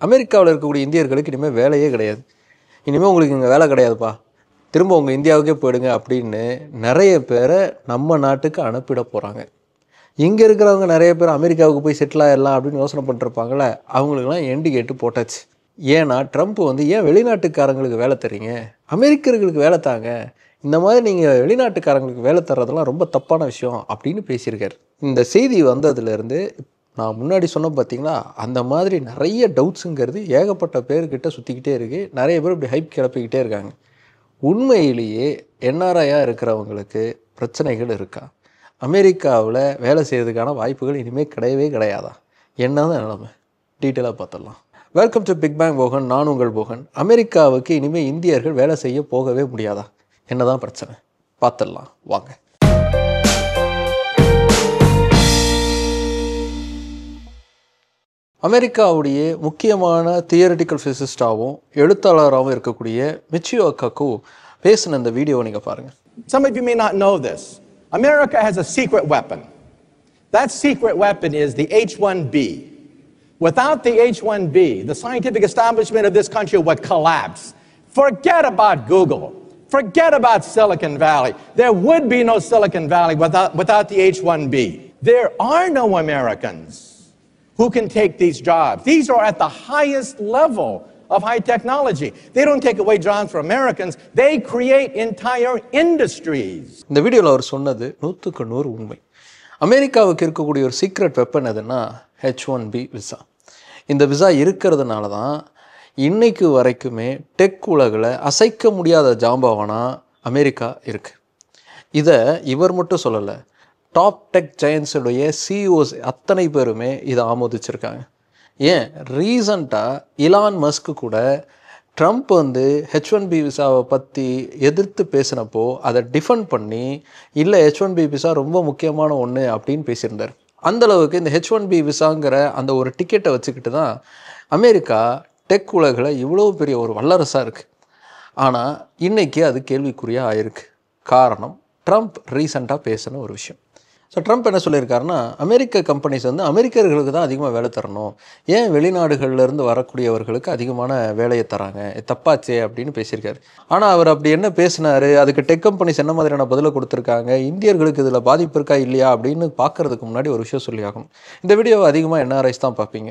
அமெரிக்காவில் இருக்கக்கூடிய இந்தியர்களுக்கு இனிமேல் வேலையே கிடையாது. இனிமேல் உங்களுக்கு இங்கே வேலை கிடையாதுப்பா, திரும்ப உங்கள் இந்தியாவுக்கே போயிடுங்க அப்படின்னு நிறைய பேரை நம்ம நாட்டுக்கு அனுப்பிட போகிறாங்க. இங்கே இருக்கிறவங்க நிறைய பேர் அமெரிக்காவுக்கு போய் செட்டில் ஆகிடலாம் அப்படின்னு யோசனை பண்ணிருப்பாங்களே, அவங்களுக்குலாம் எண்டு கேட்டு போட்டாச்சு. ஏன்னா ட்ரம்ப் ஏன் வெளிநாட்டுக்காரங்களுக்கு வேலை தரீங்க, அமெரிக்கர்களுக்கு வேலை தாங்க, இந்த மாதிரி நீங்கள் வெளிநாட்டுக்காரங்களுக்கு வேலை தர்றதெல்லாம் ரொம்ப தப்பான விஷயம் அப்படின்னு பேசியிருக்காரு. இந்த செய்தி வந்ததுலேருந்து நான் முன்னாடி சொன்ன பார்த்தீங்களா, அந்த மாதிரி நிறைய டவுட்ஸுங்கிறது ஏகப்பட்ட பேர்கிட்ட சுற்றிக்கிட்டே இருக்குது. நிறைய பேர் இப்படி ஹைப் கிளப்பிக்கிட்டே இருக்காங்க. உண்மையிலேயே என்ஆர்ஐயாக இருக்கிறவங்களுக்கு பிரச்சனைகள் இருக்கா? அமெரிக்காவில் வேலை செய்கிறதுக்கான வாய்ப்புகள் இனிமேல் கிடையவே கிடையாதா? என்ன தான் நிலைமை? டீட்டெயிலாக பார்த்துடலாம். Welcome to Big Bang Bogan. நான் உங்கள் போகன். அமெரிக்காவுக்கு இனிமேல் இந்தியர்கள் வேலை செய்ய போகவே முடியாதா? என்ன தான் பிரச்சனை? பார்த்துடலாம் வாங்க. அமெரிக்காவுடைய முக்கியமான தியரிட்டிக்கல் ஃபிசிசிஸ்டாகவும் எழுத்தாளராகவும் இருக்கக்கூடிய மிச்சியோ காக்கு பேசின இந்த வீடியோவை நீங்கள் பாருங்கள். Some of you may not know this. America has a secret weapon. That secret weapon is the H-1B. Without the H-1B, the scientific establishment of this country would collapse. Forget about Google. Forget about Silicon Valley. There would be no Silicon Valley without the H-1B. There are no Americans who can take these jobs. These are at the highest level of high technology. They don't take away jobs for Americans. They create entire industries. இந்த வீடியோவில் அவர் சொன்னது 100க்கு 100 உண்மை. அமெரிக்காவுக்கு இருக்கக்கூடிய ஒரு secret weapon எதுன்னா H-1B visa. இந்த விசா இருக்கிறதுனால தான் இன்னைக்கு வரைக்குமே டெக் உலகில் அசைக்க முடியாத ஜாம்பவானா அமெரிக்கா இருக்குது. இதை இவர் மட்டும் சொல்லலை, டாப் டெக் ஜெயன்ஸுடைய சிஇஓஸ் அத்தனை பேருமே இதை ஆமோதிச்சிருக்காங்க. ஏன் ரீசண்டாக இலான் மஸ்க் கூட ட்ரம்ப் H-1B விசாவை பற்றி எதிர்த்து பேசினப்போ அதை டிஃபெண்ட் பண்ணி இல்லை H-1B விசா ரொம்ப முக்கியமான ஒன்று அப்படின்னு பேசியிருந்தார். அந்தளவுக்கு இந்த H-1B விசாங்கிற அந்த ஒரு டிக்கெட்டை வச்சுக்கிட்டு தான் அமெரிக்கா டெக் உலகில் இவ்வளோ பெரிய ஒரு வல்லரசாக இருக்குது. ஆனால் இன்றைக்கி அது கேள்விக்குறியாக ஆயிருக்கு. காரணம் ட்ரம்ப் ரீசண்டாக பேசின ஒரு விஷயம். ஸோ ட்ரம்ப் என்ன சொல்லியிருக்காருன்னா, அமெரிக்க கம்பெனிஸ் அமெரிக்கர்களுக்கு தான் அதிகமாக வேலை தரணும், ஏன் வெளிநாடுகள்லேருந்து வரக்கூடியவர்களுக்கு அதிகமான வேலையை தராங்க, தப்பாச்சே அப்படின்னு பேசியிருக்காரு. ஆனால் அவர் அப்படி என்ன பேசினார், அதுக்கு டெக் கம்பெனிஸ் என்ன மாதிரியான பதிலை கொடுத்துருக்காங்க, இந்தியர்களுக்கு இதில் பாதிப்பு இருக்கா இல்லையா அப்படின்னு பார்க்குறதுக்கு முன்னாடி ஒரு விஷயம் சொல்லி ஆகணும். இந்த வீடியோவை அதிகமாக என்ஆர்ஐஸ் தான் பார்ப்பீங்க.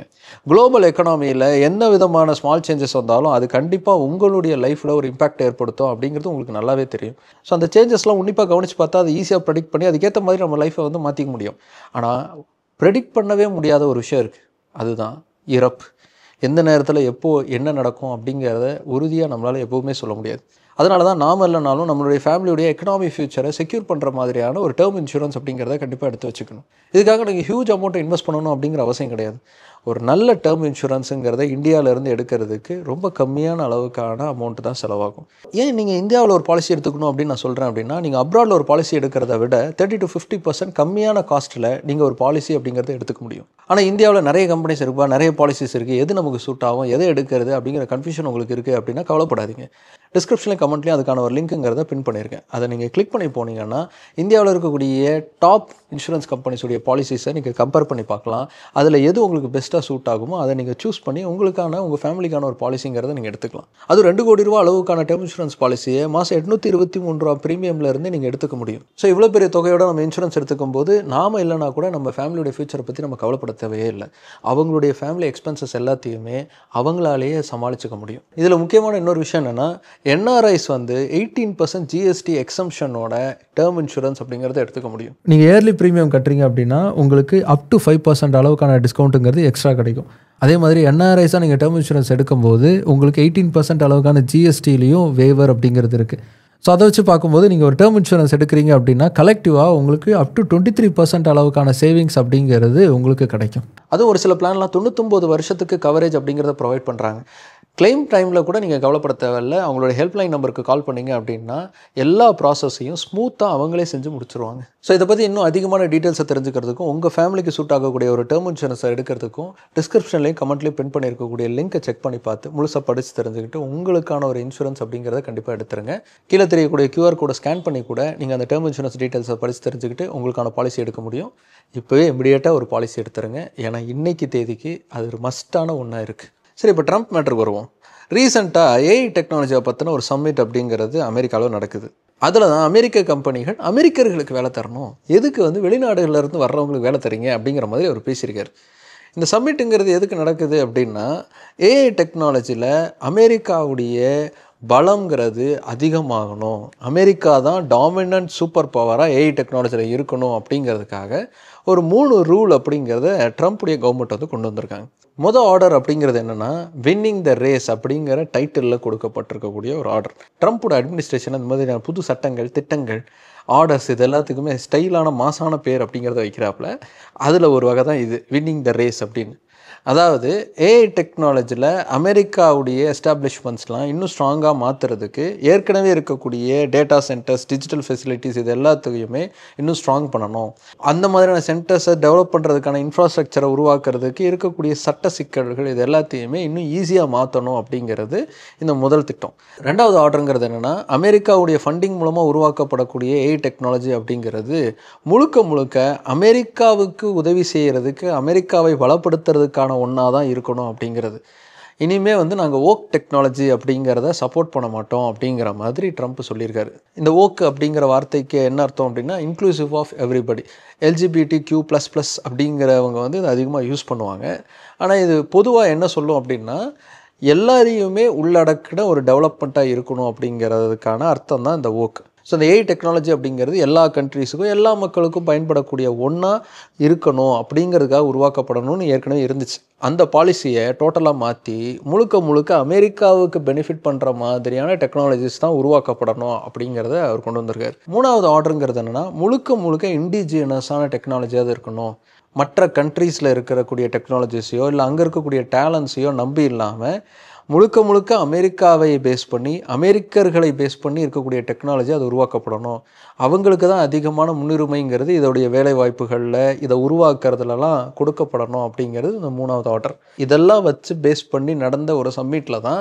குளோபல் எக்கனாமியில் எந்த விதமான ஸ்மால் சேஞ்சஸ் வந்தாலும் அது கண்டிப்பாக உங்களுடைய லைஃப்பில் ஒரு இம்பாக்ட் ஏற்படுத்தும் அப்படிங்கிறது உங்களுக்கு நல்லாவே தெரியும். ஸோ அந்த சேஞ்சஸ்லாம் உன்னிப்பாக கவனித்து பார்த்தா அது ஈஸியாக ப்ரெடிக்ட் பண்ணி அதுக்கேற்ற மாதிரி நம்ம லைஃப்பை மாற்றிக்க முடியும். ஆனால் ப்ரெடிக்ட் பண்ணவே முடியாத ஒரு விஷயம் இருக்குது, அதுதான் இறப்பு. எந்த நேரத்தில் எப்போது என்ன நடக்கும் அப்படிங்கிறத உறுதியாக நம்மளால் எப்போவுமே சொல்ல முடியாது. அதனால தான் நாம் இல்லைனாலும் நம்மளுடைய ஃபேமிலியுடைய எக்கனாமிக் ஃபியூச்சரை செக்யூர் பண்ணுற மாதிரியான ஒரு டேர்ம் இன்சூரன்ஸ் அப்படிங்கிறத கண்டிப்பாக எடுத்து வச்சுக்கணும். இதுக்காக நீங்கள் ஹியூஜ் அமௌண்ட்டை இன்வெஸ்ட் பண்ணணும் அப்படிங்கிற அவசியம் கிடையாது. ஒரு நல்ல டேர்ம் இன்சூரன்ஸுங்கிறத இந்தியாவிலேருந்து எடுக்கிறதுக்கு ரொம்ப கம்மியான அளவுக்கான அமௌண்ட்டு தான் செலவாகும். ஏன் நீங்கள் இந்தியாவில் ஒரு பாலிசி எடுத்துக்கணும் அப்படின்னு நான் சொல்கிறேன் அப்படின்னா, நீங்கள் அப்ராடில் ஒரு பாலிசி எடுக்கிறத விட 30 to 50% கம்மியான காஸ்ட்டில் நீங்கள் ஒரு பாலிசி அப்படிங்கிறத எடுத்துக்க முடியும். ஆனால் இந்தியாவில் நிறைய கம்பெனிஸ் இருக்குப்பா, நிறைய பாலிசிஸ் இருக்குது, எது நமக்கு சூட் ஆகும், எதை எடுக்கிறது அப்படிங்கிற கன்ஃபியூஷன் உங்களுக்கு இருக்குது அப்படின்னா கவலைப்படாதீங்க. டிஸ்கிரிப்ஷனில் கமெண்ட்லேயும் அதுக்கான ஒரு லிங்க்குங்கிறத பின் பண்ணியிருக்கேன். அதை நீங்கள் கிளிக் பண்ணி போனீங்கன்னா இந்தியாவில் இருக்கக்கூடிய டாப் இன்சூரன்ஸ் கம்பெனிஸுடைய பாலிசிஸை நீங்கள் கம்பேர் பண்ணி பார்க்கலாம். அதில் எது உங்களுக்கு பெஸ்ட்டாக சூட் ஆகுமோ அதை நீங்கள் சூஸ் பண்ணி உங்களுக்கான உங்கள் ஃபேமிலிக்கான ஒரு பாலிசிங்கிறத நீங்கள் எடுத்துக்கலாம். அது 2 கோடி ரூபா அளவுக்கான டேர்ம் இன்சூரன்ஸ் பாலிசியை மாதம் 823 ரூபா ப்ரீமியம்லேருந்து நீங்கள் எடுத்துக்க முடியும். ஸோ இவ்வளோ பெரிய தொகையோட நம்ம இன்சூரன்ஸ் எடுத்துக்கும் போது நாம் இல்லைனா கூட நம்ம ஃபேமிலியோட ஃபியூச்சரை பற்றி நம்ம கவலைப்பட தேவையே இல்லை. அவங்களுடைய ஃபேமிலி எக்ஸ்பென்சஸ் எல்லாத்தையுமே அவங்களாலேயே சமாளிச்சுக்க முடியும். இதில் முக்கியமான இன்னொரு விஷயம் என்னென்னா, என்ஆர்ஐஸ் 18% ஜிஎஸ்டி எக்ஸம்ஷனோட டேர்ம் இன்சூரன்ஸ் அப்படிங்கிறத எடுத்துக்க முடியும். நீங்கள் இயர்லி ப்ரீமியம் கட்டுறீங்க அப்படின்னா உங்களுக்கு அப் டு 5% அளவுக்கான டிஸ்கவுண்ட்டுங்கிறது எக்ஸ்ட்ரா கிடைக்கும். அதே மாதிரி என்ஆர்ஐஸாக நீங்கள் டேர்ம் இன்சூரன்ஸ் எடுக்கும்போது உங்களுக்கு 18% அளவுக்கான ஜிஎஸ்டிலையும் வேவர் அப்படிங்கிறது இருக்குது. ஸோ அதை வச்சு பார்க்கும்போது நீங்கள் ஒரு டேர்ம் இன்சூரன்ஸ் எடுக்கிறீங்க அப்படின்னா கலெக்டிவாக உங்களுக்கு அப் டு 23% அளவுக்கான சேவிங்ஸ் அப்படிங்கிறது உங்களுக்கு கிடைக்கும். அதுவும் ஒரு சில பிளான்லாம் 99 வருஷத்துக்கு கவரேஜ் அப்படிங்கிறத ப்ரொவைட் பண்ணுறாங்க. கிளைம் டைமில் கூட நீங்கள் கவலைப்பட தேவையில்லை. அவங்களோட ஹெல்ப்லைன் நம்பருக்கு கால் பண்ணிங்க அப்படின்னா எல்லா ப்ராசஸையும் ஸ்மூத்தாக அவங்களே செஞ்சு முடிச்சுருவாங்க. ஸோ இதை பற்றி இன்னும் அதிகமான டீட்டெயில்ஸை தெரிஞ்சுக்கிறதுக்கும் உங்கள் ஃபேமிலிக்கு சூட் ஆகக்கூடிய ஒரு டேர்ம் இன்சூரன்ஸை எடுக்கிறதுக்கும் டிஸ்கிரிப்ஷன்லேயும் கமெண்ட்லேயும் பின் பண்ணியிருக்கக்கூடிய லிங்கை செக் பண்ணி பார்த்து முழுசாக படித்து தெரிஞ்சுக்கிட்டு உங்களுக்கான ஒரு இன்சூரன்ஸ் அப்படிங்கிறத கண்டிப்பாக எடுத்துருங்க. கீழே தெரியக்கூடிய QR கோடை ஸ்கேன் பண்ணி கூட நீங்கள் அந்த டேர்ம் இன்சூரன்ஸ் டீட்டெயில்ஸை படித்து தெரிஞ்சுக்கிட்டு உங்களுக்கான பாலிசி எடுக்க முடியும். இப்போவே இமிடியேட்டாக ஒரு பாலிசி எடுத்துருங்க. ஏன்னா இன்றைக்கி தேதிக்கு அது ஒரு மஸ்ட்டான ஒன்றா இருக்குது. சரி, இப்போ ட்ரம்ப் மேட்டருக்கு வருவோம். ரீசெண்டாக ஏஐ டெக்னாலஜியை பற்றின ஒரு சம்மிட் அப்படிங்கிறது அமெரிக்காவில் நடக்குது. அதில் தான் அமெரிக்க கம்பெனிகள் அமெரிக்கர்களுக்கு வேலை தரணும், எதுக்கு வந்து வெளிநாடுகளிலேருந்து வர்றவங்களுக்கு வேலை தரீங்க அப்படிங்கிற மாதிரி அவர் பேசியிருக்காரு. இந்த சம்மிட்டுங்கிறது எதுக்கு நடக்குது அப்படின்னா, ஏஐ டெக்னாலஜியில் அமெரிக்காவுடைய பலங்கிறது அதிகமாகணும், அமெரிக்கா தான் டாமினன்ட் சூப்பர் பவராக ஏஐ டெக்னாலஜியில் இருக்கணும் அப்படிங்கிறதுக்காக ஒரு 3 ரூல் அப்படிங்கிறத ட்ரம்ப்புடைய கவர்மெண்ட் வந்து கொண்டு வந்திருக்காங்க. மொதல் ஆர்டர் அப்படிங்கிறது என்னென்னா, வின்னிங் த ரேஸ் அப்படிங்கிற டைட்டிலில் கொடுக்கப்பட்டிருக்கக்கூடிய ஒரு ஆர்டர். ட்ரம்ப்போட அட்மினிஸ்ட்ரேஷன் அந்த மாதிரியான புது சட்டங்கள், திட்டங்கள், ஆர்டர்ஸ் இது எல்லாத்துக்குமே ஸ்டைலான மாசான பேர் அப்படிங்கிறத வைக்கிறாப்புல. அதில் ஒரு வகை தான் இது வின்னிங் த ரேஸ் அப்படின்னு. அதாவது ஏஐ டெக்னாலஜியில் அமெரிக்காவுடைய எஸ்டாப்ளிஷ்மெண்ட்ஸ்லாம் இன்னும் ஸ்ட்ராங்காக மாற்றுறதுக்கு ஏற்கனவே இருக்கக்கூடிய டேட்டா சென்டர்ஸ், டிஜிட்டல் ஃபெசிலிட்டிஸ் இது எல்லாத்தையுமே இன்னும் ஸ்ட்ராங் பண்ணணும். அந்த மாதிரியான சென்டர்ஸை டெவலப் பண்ணுறதுக்கான இன்ஃப்ராஸ்ட்ரக்சரை உருவாக்குறதுக்கு இருக்கக்கூடிய சட்ட சிக்கல்கள் இது எல்லாத்தையுமே இன்னும் ஈஸியாக மாற்றணும் அப்படிங்கிறது இந்த முதல் திட்டம். ரெண்டாவது ஆர்டருங்கிறது என்னென்னா, அமெரிக்காவுடைய ஃபண்டிங் மூலமாக உருவாக்கப்படக்கூடிய ஏஐ டெக்னாலஜி அப்படிங்கிறது முழுக்க முழுக்க அமெரிக்காவுக்கு உதவி செய்கிறதுக்கு, அமெரிக்காவை பலப்படுத்துறதுக்கான ஒன்றா தான் இருக்கணும் அப்படிங்கிறது. இனிமேல் வந்து நாங்கள் ஓக் டெக்னாலஜி அப்படிங்கிறத சப்போர்ட் பண்ண மாட்டோம் அப்படிங்கிற மாதிரி ட்ரம்ப் சொல்லியிருக்காரு. இந்த ஓக் அப்படிங்கிற வார்த்தைக்கு என்ன அர்த்தம் அப்படின்னா, இன்க்ளூசிவ் ஆஃப் எவ்ரிபடி, LGBTQ++ அப்படிங்கிறவங்க வந்து இதை அதிகமாக யூஸ் பண்ணுவாங்க. ஆனால் இது பொதுவாக என்ன சொல்லும் அப்படின்னா, எல்லாரையுமே உள்ளடக்கின ஒரு டெவலப்மெண்ட்டாக இருக்கணும் அப்படிங்கிறதுக்கான அர்த்தம் தான் இந்த ஓக். ஸோ இந்த ஏஐ டெக்னாலஜி அப்படிங்கிறது எல்லா கண்ட்ரீஸுக்கும், எல்லா மக்களுக்கும் பயன்படக்கூடிய ஒன்றா இருக்கணும் அப்படிங்கிறதுக்காக உருவாக்கப்படணும்னு ஏற்கனவே இருந்துச்சு. அந்த பாலிசியை டோட்டலாக மாற்றி முழுக்க முழுக்க அமெரிக்காவுக்கு பெனிஃபிட் பண்ணுற மாதிரியான டெக்னாலஜிஸ் தான் உருவாக்கப்படணும் அப்படிங்கிறத அவர் கொண்டு வந்திருக்காரு. மூணாவது ஆர்டருங்கிறது என்னென்னா, முழுக்க முழுக்க இண்டிஜினஸான டெக்னாலஜியாக இருக்கணும். மற்ற கண்ட்ரீஸில் இருக்கக்கூடிய டெக்னாலஜிஸையோ இல்லை அங்கே இருக்கக்கூடிய டேலண்ட்ஸையோ நம்பி இல்லாமல் முழுக்க முழுக்க அமெரிக்காவை பேஸ் பண்ணி, அமெரிக்கர்களை பேஸ் பண்ணி இருக்கக்கூடிய டெக்னாலஜி அது உருவாக்கப்படணும். அவங்களுக்கு தான் அதிகமான முன்னுரிமைங்கிறது இதோடைய வேலை வாய்ப்புகளில், இதை உருவாக்குறதுலலாம் கொடுக்கப்படணும் அப்படிங்கிறது இந்த மூணாவது ஆர்டர். இதெல்லாம் வச்சு பேஸ் பண்ணி நடந்த ஒரு சம்மிட்டில் தான்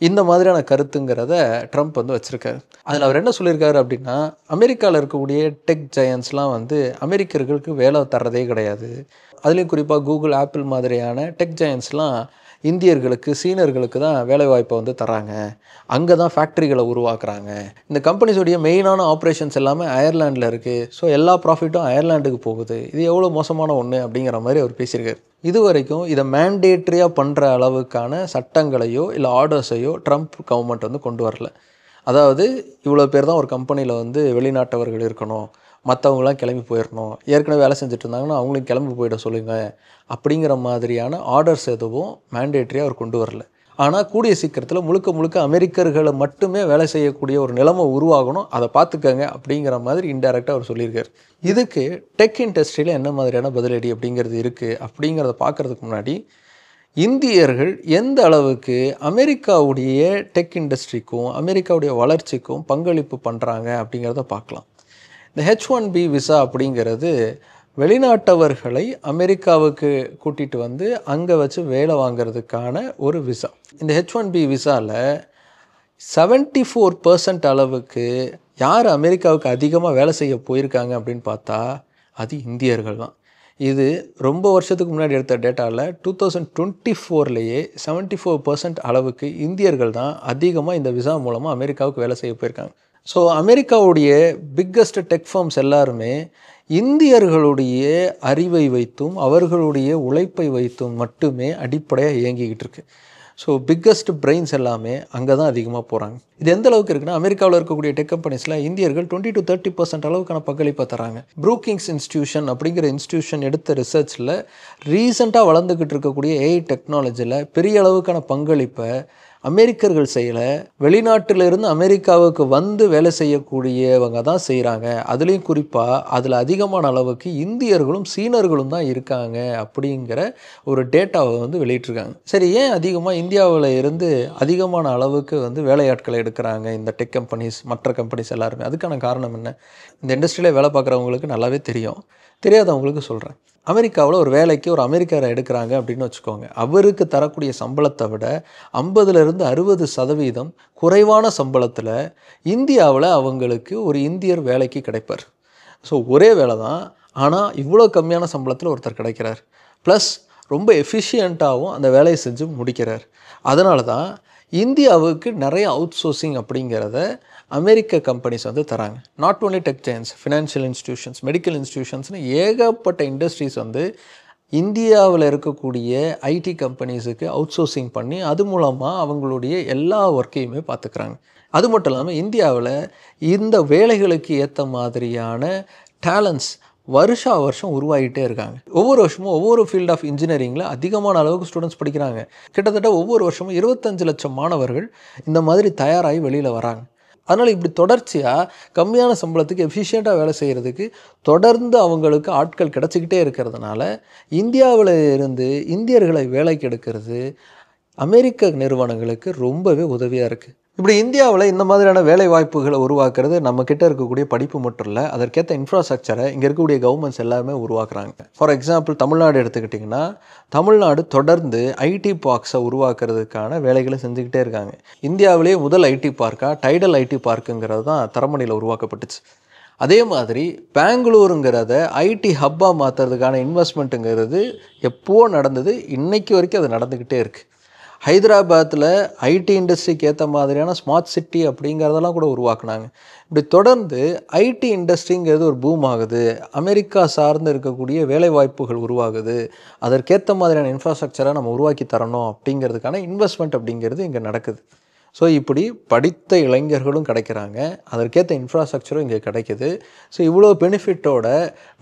இந்த மாதிரியான கருத்துங்கிறத ட்ரம்ப் வந்து வச்சுருக்காரு. அதில் அவர் என்ன சொல்லியிருக்காரு அப்படின்னா, அமெரிக்காவில் இருக்கக்கூடிய டெக் ஜெயன்ட்ஸ்லாம் வந்து அமெரிக்கர்களுக்கு வேலை தர்றதே கிடையாது. அதுலேயும் குறிப்பாக கூகுள், ஆப்பிள் மாதிரியான டெக் ஜெயன்ட்ஸ்லாம் இந்தியர்களுக்கு, சீனர்களுக்கு தான் வேலைவாய்ப்பை வந்து தராங்க. அங்கே தான் ஃபேக்ட்ரிகளை உருவாக்குறாங்க. இந்த கம்பெனிஸோடைய மெயினான ஆப்ரேஷன்ஸ் எல்லாமே அயர்லாண்டில் இருக்குது. ஸோ எல்லா ப்ராஃபிட்டும் அயர்லாண்டுக்கு போகுது. இது எவ்வளோ மோசமான ஒன்று அப்படிங்கிற மாதிரி அவர் பேசியிருக்காரு. இது வரைக்கும் இதை மேண்டேட்ரியாக பண்ணுற அளவுக்கான சட்டங்களையோ இல்லை ஆர்டர்ஸையோ ட்ரம்ப் கவர்மெண்ட் வந்து கொண்டு வரல. அதாவது இவ்வளோ பேர் தான் ஒரு கம்பெனியில் வந்து வெளிநாட்டவர்கள் இருக்கணும், மற்றவங்களாம் கிளம்பி போயிடணும், ஏற்கனவே வேலை செஞ்சுட்டு இருந்தாங்கன்னா அவங்களும் கிளம்பி போயிட சொல்லுங்கள் அப்படிங்கிற மாதிரியான ஆர்டர்ஸ் எதுவும் மேண்டேட்ரியாக அவர் கொண்டு வரல. ஆனால் கூடிய சீக்கிரத்தில் முழுக்க முழுக்க அமெரிக்கர்களை மட்டுமே வேலை செய்யக்கூடிய ஒரு நிலைமை உருவாகணும், அதை பார்த்துக்கங்க அப்படிங்கிற மாதிரி இன்டைரக்டாக அவர் சொல்லியிருக்காரு. இதுக்கு டெக் இண்டஸ்ட்ரியில் என்ன மாதிரியான பதிலடி அப்படிங்கிறது இருக்குது அப்படிங்கிறத பார்க்குறதுக்கு முன்னாடி, இந்தியர்கள் எந்த அளவுக்கு அமெரிக்காவுடைய டெக் இண்டஸ்ட்ரிக்கும் அமெரிக்காவுடைய வளர்ச்சிக்கும் பங்களிப்பு பண்ணுறாங்க அப்படிங்கிறத பார்க்கலாம். இந்த H1B விசா அப்படிங்கிறது வெளிநாட்டவர்களை அமெரிக்காவுக்கு கூட்டிகிட்டு வந்து அங்கே வச்சு வேலை வாங்கிறதுக்கான ஒரு விசா. இந்த H1B விசாவில் 74% அளவுக்கு யார் அமெரிக்காவுக்கு அதிகமாக வேலை செய்ய போயிருக்காங்க அப்படின்னு பார்த்தா அது இந்தியர்கள் தான். இது ரொம்ப வருஷத்துக்கு முன்னாடி எடுத்த டேட்டாவில் 2024லேயே 74% அளவுக்கு இந்தியர்கள் தான் அதிகமாக இந்த விசா மூலமாக அமெரிக்காவுக்கு வேலை செய்ய போயிருக்காங்க. ஸோ அமெரிக்காவுடைய பிக்கஸ்ட் டெக் ஃபார்ம்ஸ் எல்லாருமே இந்தியர்களுடைய அறிவை வைத்தும் அவர்களுடைய உழைப்பை வைத்தும் மட்டுமே அடிப்படையாக இயங்கிக்கிட்டு இருக்கு. ஸோ பிக்கஸ்ட் பிரெயின்ஸ் எல்லாமே அங்கே தான் அதிகமாக போகிறாங்க. இது எந்த அளவுக்கு இருக்குன்னா, அமெரிக்காவில் இருக்கக்கூடிய டெக் கம்பெனிஸில் இந்தியர்கள் 20 to 30% அளவுக்கான பங்களிப்பை தராங்க. ப்ரூக்கிங்ஸ் இன்ஸ்டியூஷன் அப்படிங்கிற இன்ஸ்டியூஷன் எடுத்த ரிசர்ச்சில் ரீசெண்டாக வளர்ந்துக்கிட்டு இருக்கக்கூடிய ஏஐ டெக்னாலஜியில் பெரிய அளவுக்கான பங்களிப்பை அமெரிக்கர்கள் செய்யலை, வெளிநாட்டிலிருந்து அமெரிக்காவுக்கு வந்து வேலை செய்யக்கூடியவங்க தான் செய்கிறாங்க. அதுலேயும் குறிப்பாக அதில் அதிகமான அளவுக்கு இந்தியர்களும் சீனர்களும் தான் இருக்காங்க அப்படிங்கிற ஒரு டேட்டாவை வந்து வெளியிட்டிருக்காங்க. சரி, ஏன் அதிகமாக இந்தியாவில் இருந்து அதிகமான அளவுக்கு வந்து வேலையாட்களை எடுக்கிறாங்க இந்த டெக் கம்பெனிஸ், மற்ற கம்பெனிஸ் எல்லாருமே? அதுக்கான காரணம் என்ன? இந்த இண்டஸ்ட்ரியில் வேலை பார்க்குறவங்களுக்கு நல்லாவே தெரியும். தெரியாதவங்களுக்கு சொல்கிறேன். அமெரிக்காவில் ஒரு வேலைக்கு ஒரு அமெரிக்கரை எடுக்கிறாங்க அப்படின்னு வச்சுக்கோங்க. அவருக்கு தரக்கூடிய சம்பளத்தை விட 50-60% குறைவான சம்பளத்தில் இந்தியாவில் அவங்களுக்கு ஒரு இந்தியர் வேலைக்கு கிடைப்பார். ஸோ ஒரே வேலை தான், ஆனால் இவ்வளோ கம்மியான சம்பளத்தில் ஒருத்தர் கிடைக்கிறார். ப்ளஸ் ரொம்ப எஃபிஷியண்ட்டாகவும் அந்த வேலையை செஞ்சு முடிக்கிறார். அதனால தான் இந்தியாவுக்கு நிறைய அவுட் சோர்சிங் அப்படிங்கிறத அமெரிக்க கம்பெனிஸ் வந்து தராங்க. Not only tech giants, financial institutions, medical இன்ஸ்டிடியூஷன்ஸ்னு ஏகப்பட்ட இண்டஸ்ட்ரீஸ் வந்து இந்தியாவில் இருக்கக்கூடிய ஐடி கம்பெனிஸுக்கு அவுட் சோர்சிங் பண்ணி அது மூலமாக அவங்களுடைய எல்லா ஒர்க்கையுமே பார்த்துக்கிறாங்க. அது மட்டும் இல்லாமல் இந்தியாவில் இந்த வேலைகளுக்கு ஏற்ற மாதிரியான டேலண்ட்ஸ் வருஷம் உருவாகிட்டே இருக்காங்க. ஒவ்வொரு வருஷமும் ஒவ்வொரு ஃபீல்ட் ஆஃப் இன்ஜினியரிங்கில் அதிகமான அளவுக்கு ஸ்டூடெண்ட்ஸ் படிக்கிறாங்க. கிட்டத்தட்ட ஒவ்வொரு வருஷமும் 25 லட்சம் மாணவர்கள் இந்த மாதிரி தயாராகி வெளியில் வராங்க. அதனால் இப்படி தொடர்ச்சியாக கம்மியான சம்பளத்துக்கு எஃபிஷியண்ட்டாக வேலை செய்கிறதுக்கு தொடர்ந்து அவங்களுக்கு ஆட்கள் கிடச்சிக்கிட்டே இருக்கிறதுனால இந்தியாவில் இருந்து இந்தியர்களை வேலைக்கு எடுக்கிறது அமெரிக்க நிறுவனங்களுக்கு ரொம்பவே உதவியாக இருக்குது. இப்படி இந்தியாவில் இந்த மாதிரியான வேலை வாய்ப்புகளை உருவாக்குறது நம்மக்கிட்ட இருக்கக்கூடிய படிப்பு மட்டும் இல்லை, அதற்கேற்ற இன்ஃப்ராஸ்ட்ரக்சரை இங்கே இருக்கக்கூடிய கவர்மெண்ட்ஸ் எல்லாருமே உருவாக்குறாங்க. ஃபார் எக்ஸாம்பிள் தமிழ்நாடு எடுத்துக்கிட்டிங்கன்னா, தமிழ்நாடு தொடர்ந்து ஐடி பார்க்ஸை உருவாக்குறதுக்கான வேலைகளை செஞ்சுக்கிட்டே இருக்காங்க. இந்தியாவிலேயே முதல் ஐடி பார்க்காக டைடல் ஐடி பார்க்குங்கிறது தான் தரமணியில் உருவாக்கப்பட்டுச்சு. அதே மாதிரி பெங்களூருங்கிறத ஐடி ஹப்பாக மாற்றுறதுக்கான இன்வெஸ்ட்மெண்ட்டுங்கிறது எப்போ நடந்தது, இன்னைக்கு வரைக்கும் அது நடந்துக்கிட்டே இருக்குது. ஹைதராபாத்தில் ஐடி இண்டஸ்ட்ரிக்கு ஏற்ற மாதிரியான ஸ்மார்ட் சிட்டி அப்படிங்கிறதெல்லாம் கூட உருவாக்குனாங்க. இப்படி தொடர்ந்து ஐடி இண்டஸ்ட்ரிங்கிறது ஒரு பூம் ஆகுது, அமெரிக்கா சார்ந்து இருக்கக்கூடிய வேலை வாய்ப்புகள் உருவாகுது, அதற்கேற்ற மாதிரியான இன்ஃப்ராஸ்ட்ரக்சரை நம்ம உருவாக்கி தரணும் அப்படிங்கிறதுக்கான இன்வெஸ்ட்மெண்ட் அப்படிங்கிறது இங்கே நடக்குது. ஸோ இப்படி படித்த இளைஞர்களும் கிடைக்கிறாங்க, அதற்கேற்ற இன்ஃப்ராஸ்ட்ரக்சரும் இங்கே கிடைக்குது. ஸோ இவ்வளோ பெனிஃபிட்டோட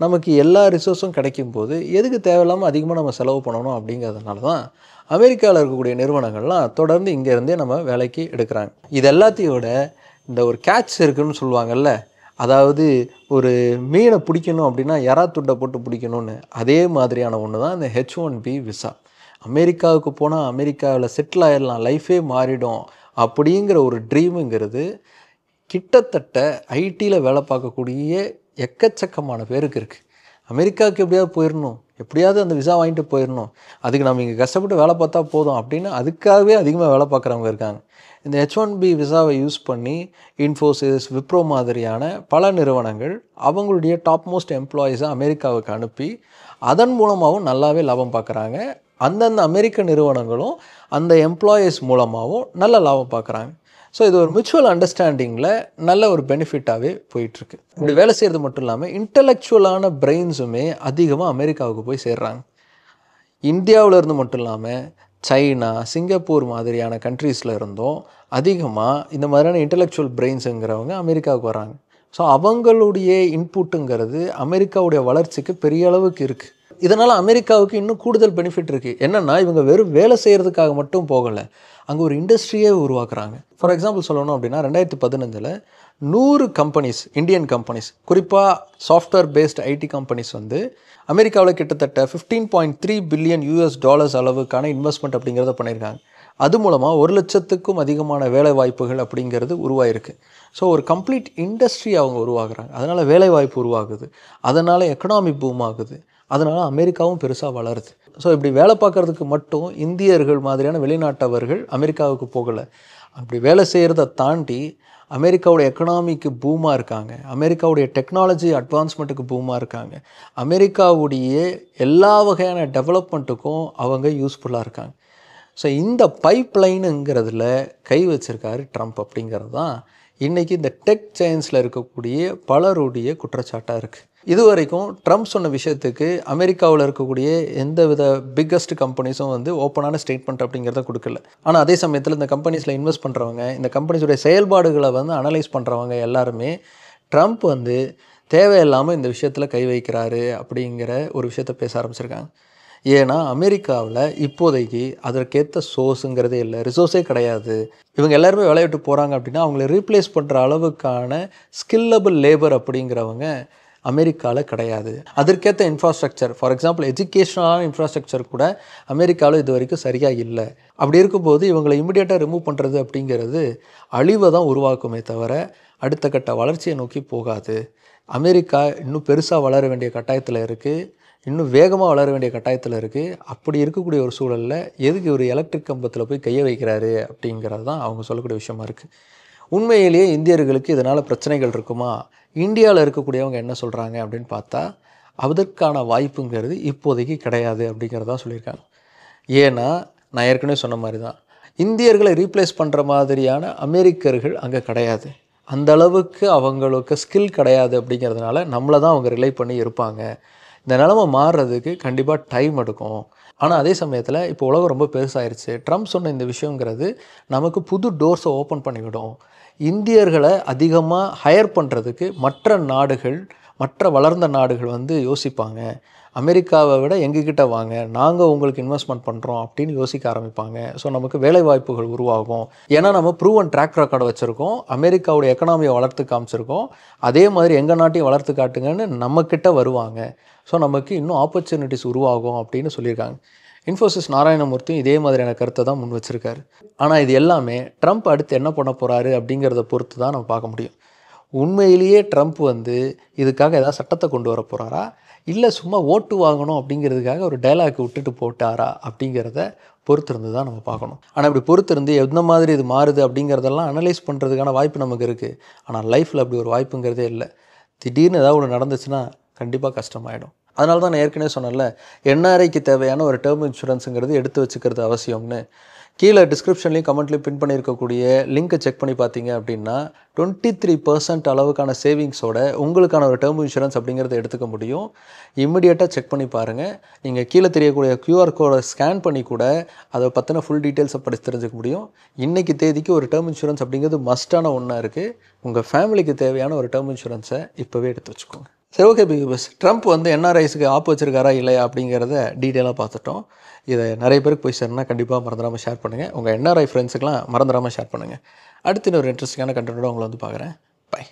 நமக்கு எல்லா ரிசோர்ஸும் கிடைக்கும்போது எதுக்கு தேவையில்லாமல் அதிகமாக நம்ம செலவு பண்ணணும் அப்படிங்கிறதுனால தான் அமெரிக்காவில் இருக்கக்கூடிய நிறுவனங்கள்லாம் தொடர்ந்து இங்கேருந்தே நம்ம வேலைக்கு எடுக்கிறாங்க. இது எல்லாத்தையோட இந்த ஒரு கேட்ச் இருக்குதுன்னு சொல்லுவாங்கள்ல, அதாவது ஒரு மீனை பிடிக்கணும் அப்படின்னா எறா துண்டை போட்டு பிடிக்கணும்னு, அதே மாதிரியான ஒன்று தான் இந்த H1B விசா. அமெரிக்காவுக்கு போனால் அமெரிக்காவில் செட்டில் ஆகிடலாம், லைஃபே மாறிடும் அப்படிங்கிற ஒரு ட்ரீமுங்கிறது கிட்டத்தட்ட ஐடியில் வேலை பார்க்கக்கூடிய எக்கச்சக்கமான பேருக்கு இருக்குது. அமெரிக்காவுக்கு எப்படியாவது போயிடணும், எப்படியாவது அந்த விசா வாங்கிட்டு போயிடணும், அதுக்கு நம்ம இங்கே கஷ்டப்பட்டு வேலை பார்த்தா போதும் அப்படின்னு அதுக்காகவே அதிகமாக வேலை பார்க்குறவங்க இருக்காங்க. இந்த H1B விசாவை யூஸ் பண்ணி இன்ஃபோசிஸ், விப்ரோ மாதிரியான பல நிறுவனங்கள் அவங்களுடைய டாப் மோஸ்ட் எம்ப்ளாயீஸை அமெரிக்காவுக்கு அனுப்பி அதன் மூலமாகவும் நல்லாவே லாபம் பார்க்குறாங்க. அந்தந்த அமெரிக்க நிறுவனங்களும் அந்த எம்ப்ளாயீஸ் மூலமாகவும் நல்ல லாபம் பார்க்குறாங்க. ஸோ இது ஒரு மியூச்சுவல் அண்டர்ஸ்டாண்டிங்கில் நல்ல ஒரு பெனிஃபிட்டாகவே போயிட்டுருக்கு. இப்படி வேலை செய்கிறது மட்டும் இல்லாமல் இன்டலெக்சுவலான பிரெயின்ஸுமே அதிகமாக அமெரிக்காவுக்கு போய் சேர்றாங்க. இந்தியாவில் இருந்து மட்டும் இல்லாமல் சைனா, சிங்கப்பூர் மாதிரியான கண்ட்ரீஸில் இருந்தும் அதிகமாக இந்த மாதிரியான இன்டலெக்சுவல் பிரெயின்ஸுங்கிறவங்க அமெரிக்காவுக்கு வராங்க. ஸோ அவங்களுடைய இன்புட்டுங்கிறது அமெரிக்காவுடைய வளர்ச்சிக்கு பெரிய அளவுக்கு இருக்குது. இதனால் அமெரிக்காவுக்கு இன்னும் கூடுதல் பெனிஃபிட் இருக்குது. என்னென்னா இவங்க வெறும் வேலை செய்கிறதுக்காக மட்டும் போகலை, அங்கே ஒரு இண்டஸ்ட்ரியே உருவாக்குறாங்க. ஃபார் எக்ஸாம்பிள் சொல்லணும் அப்படின்னா 2015 100 கம்பெனிஸ், இந்தியன் கம்பெனிஸ், குறிப்பாக சாஃப்ட்வேர் பேஸ்ட் ஐடி கம்பெனிஸ் வந்து அமெரிக்காவில் கிட்டத்தட்ட $15.3 பில்லியன் அளவுக்கான இன்வெஸ்ட்மெண்ட் அப்படிங்கிறத பண்ணியிருக்காங்க. அது மூலமாக 1 லட்சத்துக்கும் அதிகமான வேலை வாய்ப்புகள் அப்படிங்கிறது உருவாயிருக்கு. ஸோ ஒரு கம்ப்ளீட் இண்டஸ்ட்ரி அவங்க உருவாக்குறாங்க. அதனால் வேலை வாய்ப்பு உருவாகுது, அதனால் எக்கனாமி பூம் ஆகுது, அதனால் அமெரிக்காவும் பெருசாக வளருது. ஸோ இப்படி வேலை பார்க்குறதுக்கு மட்டும் இந்தியர்கள் மாதிரியான வெளிநாட்டவர்கள் அமெரிக்காவுக்கு போகலை, அப்படி வேலை செய்கிறத தாண்டி அமெரிக்காவுடைய எக்கனாமிக்கு பூமாக இருக்காங்க, அமெரிக்காவுடைய டெக்னாலஜி அட்வான்ஸ்மெண்ட்டுக்கு பூமாக இருக்காங்க, அமெரிக்காவுடைய எல்லா வகையான டெவலப்மெண்ட்டுக்கும் அவங்க யூஸ்ஃபுல்லாக இருக்காங்க. ஸோ இந்த பைப் லைனுங்கிறதுல கை வச்சிருக்காரு ட்ரம்ப் அப்படிங்கிறது தான் இன்றைக்கி இந்த டெக் ஜெயன்ஸில் இருக்கக்கூடிய பலருடைய குற்றச்சாட்டாக இருக்குது. இது வரைக்கும் ட்ரம்ப் சொன்ன விஷயத்துக்கு அமெரிக்காவில் இருக்கக்கூடிய எந்தவித பிக்கஸ்ட் கம்பெனிஸும் வந்து ஓப்பனான ஸ்டேட்மெண்ட் அப்படிங்கிறத கொடுக்கல. ஆனால் அதே சமயத்தில் இந்த கம்பெனிஸில் இன்வெஸ்ட் பண்ணுறவங்க, இந்த கம்பெனிஸுடைய செயல்பாடுகளை வந்து அனலைஸ் பண்ணுறவங்க எல்லாருமே ட்ரம்ப் வந்து தேவையில்லாமல் இந்த விஷயத்தில் கை வைக்கிறாரு அப்படிங்கிற ஒரு விஷயத்தை பேச ஆரம்பிச்சிருக்காங்க. ஏன்னா அமெரிக்காவில் இப்போதைக்கு அதற்கேற்ற சோர்ஸுங்கிறதே இல்லை, ரிசோர்ஸே கிடையாது. இவங்க எல்லாருமே வேலையை விட்டு போகிறாங்க அப்படின்னா அவங்கள ரீப்ளேஸ் பண்ணுற அளவுக்கான ஸ்கில்லபிள் லேபர் அப்படிங்கிறவங்க அமெரிக்காவில் கிடையாது. அதற்கேற்ற இன்ஃப்ராஸ்ட்ரக்சர், ஃபார் எக்ஸாம்பிள் எஜுகேஷனலான இன்ஃப்ராஸ்ட்ரக்சர் கூட அமெரிக்காவில் இது வரைக்கும் சரியாக இல்லை. அப்படி இருக்கும்போது இவங்களை இமிடியேட்டாக ரிமூவ் பண்ணுறது அப்படிங்கிறது அழிவை தான் உருவாக்குமே தவிர அடுத்த கட்ட வளர்ச்சியை நோக்கி போகாது. அமெரிக்கா இன்னும் பெருசாக வளர வேண்டிய கட்டாயத்தில் இருக்குது, இன்னும் வேகமாக வளர வேண்டிய கட்டாயத்தில் இருக்குது. அப்படி இருக்கக்கூடிய ஒரு சூழலில் எதுக்கு ஒரு எலக்ட்ரிக் கம்பத்தில் போய் கையை வைக்கிறாரு அப்படிங்கிறது தான் அவங்க சொல்லக்கூடிய விஷயமா இருக்குது. உண்மையிலேயே இந்தியர்களுக்கு இதனால் பிரச்சனைகள் இருக்குமா, இந்தியாவில் இருக்கக்கூடியவங்க என்ன சொல்கிறாங்க அப்படின்னு பார்த்தா அதற்கான வாய்ப்புங்கிறது இப்போதைக்கு கிடையாது அப்படிங்கிறதான் சொல்லியிருக்காங்க. ஏன்னா நான் ஏற்கனவே சொன்ன மாதிரி தான், இந்தியர்களை ரீப்ளேஸ் பண்ணுற மாதிரியான அமெரிக்கர்கள் அங்கே கிடையாது. அந்த அளவுக்கு அவங்களுக்கு ஸ்கில் கிடையாது. அப்படிங்கிறதுனால நம்மளை தான் அவங்க ரிலை பண்ணி இருப்பாங்க. இந்த நிலைமை மாறுறதுக்கு கண்டிப்பாக டைம் எடுக்கும். ஆனால் அதே சமயத்தில் இப்போ உலகம் ரொம்ப பெருசாயிருச்சு. ட்ரம்ப் சொன்ன இந்த விஷயங்கிறது நமக்கு புது டோர்ஸை ஓப்பன் பண்ணிவிடும். இந்தியர்களை அதிகமாக ஹையர் பண்ணுறதுக்கு மற்ற நாடுகள், மற்ற வளர்ந்த நாடுகள் யோசிப்பாங்க. அமெரிக்காவை விட எங்ககிட்ட வாங்க, நாங்கள் உங்களுக்கு இன்வெஸ்ட்மெண்ட் பண்ணுறோம் அப்படின்னு யோசிக்க ஆரம்பிப்பாங்க. ஸோ நமக்கு வேலைவாய்ப்புகள் உருவாகும். ஏன்னா நம்ம ப்ரூவன் ட்ராக் ரெக்கார்டு வச்சுருக்கோம், அமெரிக்காவுடைய எக்கனாமியை வளர்த்து காமிச்சிருக்கோம். அதே மாதிரி எங்கள் நாட்டையும் வளர்த்து காட்டுங்கன்னு நம்மக்கிட்ட வருவாங்க. ஸோ நமக்கு இன்னும் ஆப்பர்ச்சுனிட்டிஸ் உருவாகும் அப்படின்னு சொல்லியிருக்காங்க. இன்ஃபோசிஸ் நாராயணமூர்த்தியும் இதே மாதிரியான கருத்தை தான் முன் வச்சுருக்காரு. ஆனால் இது எல்லாமே ட்ரம்ப் அடுத்து என்ன பண்ண போகிறாரு அப்படிங்கிறத பொறுத்து தான் நம்ம பார்க்க முடியும். உண்மையிலேயே ட்ரம்ப் இதுக்காக ஏதாவது சட்டத்தை கொண்டு வர போகிறாரா, இல்லை சும்மா ஓட்டு வாங்கணும் அப்படிங்கிறதுக்காக ஒரு டைலாக் விட்டுட்டு போட்டாரா அப்படிங்கிறத பொறுத்திருந்து தான் நம்ம பார்க்கணும். ஆனால் இப்படி பொறுத்திருந்து எந்த மாதிரி இது மாறுது அப்படிங்கிறதெல்லாம் அனலைஸ் பண்ணுறதுக்கான வாய்ப்பு நமக்கு இருக்குது. ஆனால் லைஃப்பில் அப்படி ஒரு வாய்ப்புங்கிறதே இல்லை. திடீர்னு ஏதாவது ஒன்று நடந்துச்சுன்னா கண்டிப்பாக கஷ்டமாயிடும். அதனால தான் நான் ஏற்கனவே சொன்னேன்ல, என்ஆர்ஐக்கு தேவையான ஒரு டேர்ம் இன்சூரன்ஸுங்கிறது எடுத்து வச்சுக்கிறது அவசியம்னு. கீழே டிஸ்கிரிப்ஷன்லேயும் கமெண்ட்லேயும் பின் பண்ணியிருக்கக்கூடிய லிங்க்கை செக் பண்ணி பார்த்தீங்க அப்படின்னா 23% அளவுக்கான சேவிங்ஸோட உங்களுக்கான ஒரு டேர்ம் இன்சூரன்ஸ் அப்படிங்கிறத எடுத்துக்க முடியும். இம்மிடியேட்டாக செக் பண்ணி பாருங்கள். நீங்கள் கீழே தெரியக்கூடிய QR கோடை ஸ்கேன் பண்ணி கூட அதை பற்றின ஃபுல் டீட்டெயில்ஸை படித்து தெரிஞ்சுக்க முடியும். இன்றைக்கி தேதிக்கு ஒரு டேர்ம் இன்சூரன்ஸ் அப்படிங்கிறது மஸ்ட்டான ஒன்றா இருக்குது. உங்கள் ஃபேமிலிக்கு தேவையான ஒரு டேர்ம் இன்சூரன்ஸை இப்போவே எடுத்து வச்சுக்கோங்க. சரி, ஓகே பிகாஸ் ட்ரம்ப் என்ஆர்ஐஸுக்கு ஆப்பு வச்சிருக்காரா இல்லையா அப்படிங்கிறத டீட்டெயிலாக பார்த்துட்டோம். இதை நிறைய பேருக்கு போய் சேரணும்னா கண்டிப்பாக மறந்துடாமல் ஷேர் பண்ணுங்கள். உங்கள் என்ஆர்ஐ ஃப்ரெண்ட்ஸுக்கெலாம் மறந்துடாமல் ஷேர் பண்ணுங்கள். அடுத்து இன்னொரு இன்ட்ரெஸ்டிங்கான கண்டென்ட்டோட உங்களை பார்க்குறேன். பை.